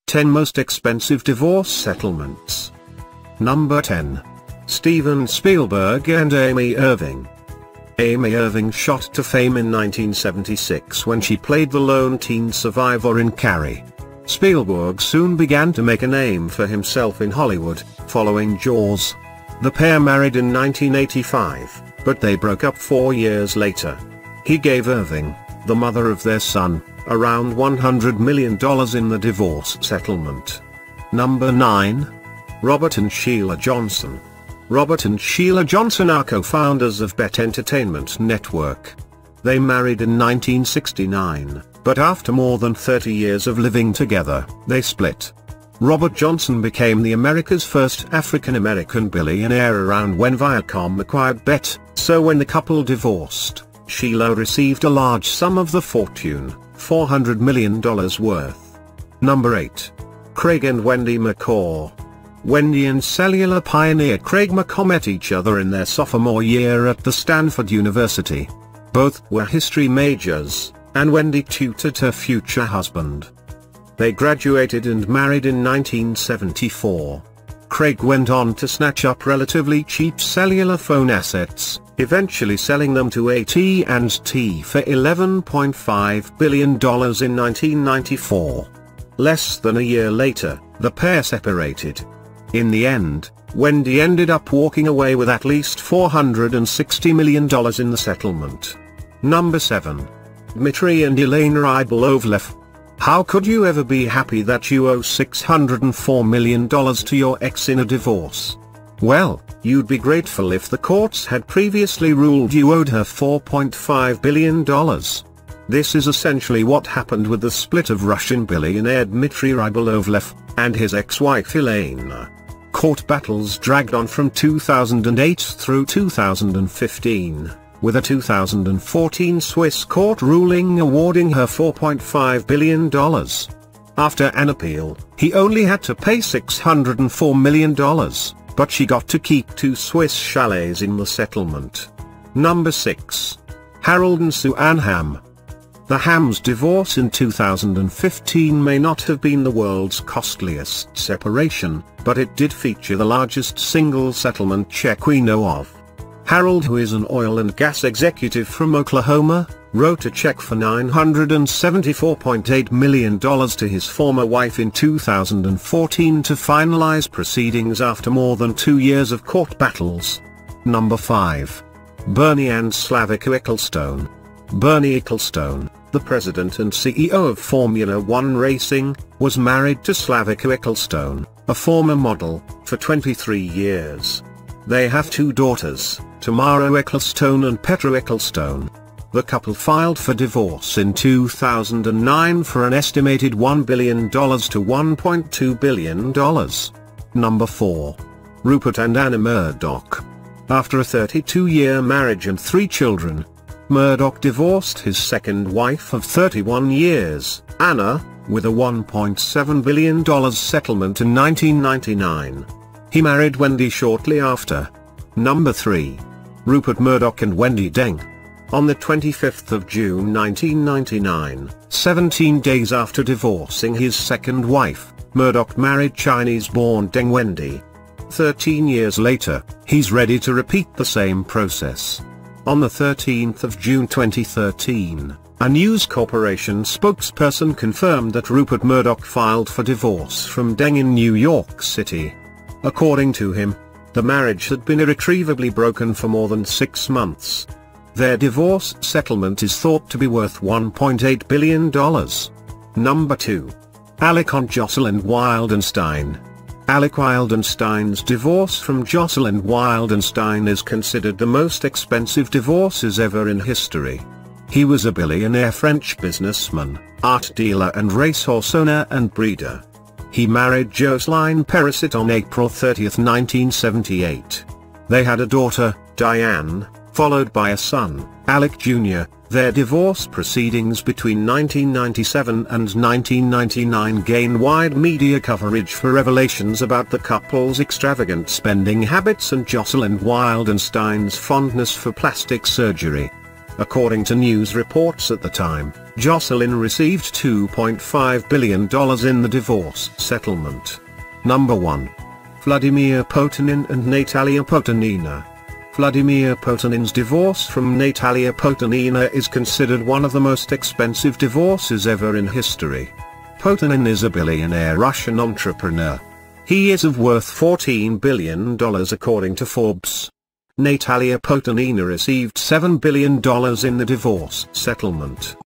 10 Most Expensive Divorce Settlements. Number 10. Steven Spielberg and Amy Irving. Amy Irving shot to fame in 1976 when she played the lone teen survivor in Carrie. Spielberg soon began to make a name for himself in Hollywood, following Jaws. The pair married in 1985, but they broke up 4 years later. He gave Irving, the mother of their son, around $100 million in the divorce settlement. Number 9. Robert and Sheila Johnson. Robert and Sheila Johnson are co-founders of Bet Entertainment Network. They married in 1969, but after more than 30 years of living together, they split. Robert Johnson became the America's first African-American billionaire around when Viacom acquired Bet, so when the couple divorced, Sheila received a large sum of the fortune, $400 million worth. Number 8. Craig and Wendy McCaw. Wendy and cellular pioneer Craig McCaw met each other in their sophomore year at the Stanford University. Both were history majors, and Wendy tutored her future husband. They graduated and married in 1974. Craig went on to snatch up relatively cheap cellular phone assets, eventually selling them to AT&T for $11.5 billion in 1994. Less than a year later, the pair separated. In the end, Wendy ended up walking away with at least $460 million in the settlement. Number 7. Dmitry and Elena Rybolovlev. How could you ever be happy that you owe $604 million to your ex in a divorce? Well, you'd be grateful if the courts had previously ruled you owed her $4.5 billion. This is essentially what happened with the split of Russian billionaire Dmitry Rybolovlev and his ex-wife Elena. Court battles dragged on from 2008 through 2015, with a 2014 Swiss court ruling awarding her $4.5 billion. After an appeal, he only had to pay $604 million, but she got to keep 2 Swiss chalets in the settlement. Number 6. Harold and Sue Ann Hamm. The Hamms' divorce in 2015 may not have been the world's costliest separation, but it did feature the largest single settlement check we know of. Harold, who is an oil and gas executive from Oklahoma, wrote a check for $974.8 million to his former wife in 2014 to finalize proceedings after more than 2 years of court battles. Number 5. Bernie and Slavica Ecclestone. Bernie Ecclestone, the president and CEO of Formula One Racing, was married to Slavica Ecclestone, a former model, for 23 years. They have 2 daughters, Tamara Ecclestone and Petra Ecclestone. The couple filed for divorce in 2009 for an estimated $1 billion to $1.2 billion. Number 4. Rupert and Anna Murdoch. After a 32-year marriage and 3 children, Murdoch divorced his second wife of 31 years, Anna, with a $1.7 billion settlement in 1999. He married Wendy shortly after. Number 3. Rupert Murdoch and Wendy Deng. On the 25th of June 1999, 17 days after divorcing his second wife, Murdoch married Chinese-born Deng Wendy. 13 years later, he's ready to repeat the same process. On the 13th of June 2013, a News Corporation spokesperson confirmed that Rupert Murdoch filed for divorce from Deng in New York City. According to him, the marriage had been irretrievably broken for more than 6 months. Their divorce settlement is thought to be worth $1.8 billion. Number 2. Alec and Jocelyn Wildenstein. Alec Wildenstein's divorce from Jocelyn Wildenstein is considered the most expensive divorces ever in history. He was a billionaire French businessman, art dealer and racehorse owner and breeder. He married Jocelyn Perisset on April 30, 1978. They had a daughter, Diane, followed by a son, Alec Jr. Their divorce proceedings between 1997 and 1999 gained wide media coverage for revelations about the couple's extravagant spending habits and Jocelyn Wildenstein's fondness for plastic surgery. According to news reports at the time, Jocelyn received $2.5 billion in the divorce settlement. Number 1. Vladimir Potanin and Natalia Potanina. Vladimir Potanin's divorce from Natalia Potanina is considered one of the most expensive divorces ever in history. Potanin is a billionaire Russian entrepreneur. He is of worth $14 billion according to Forbes. Natalia Potanina received $7 billion in the divorce settlement.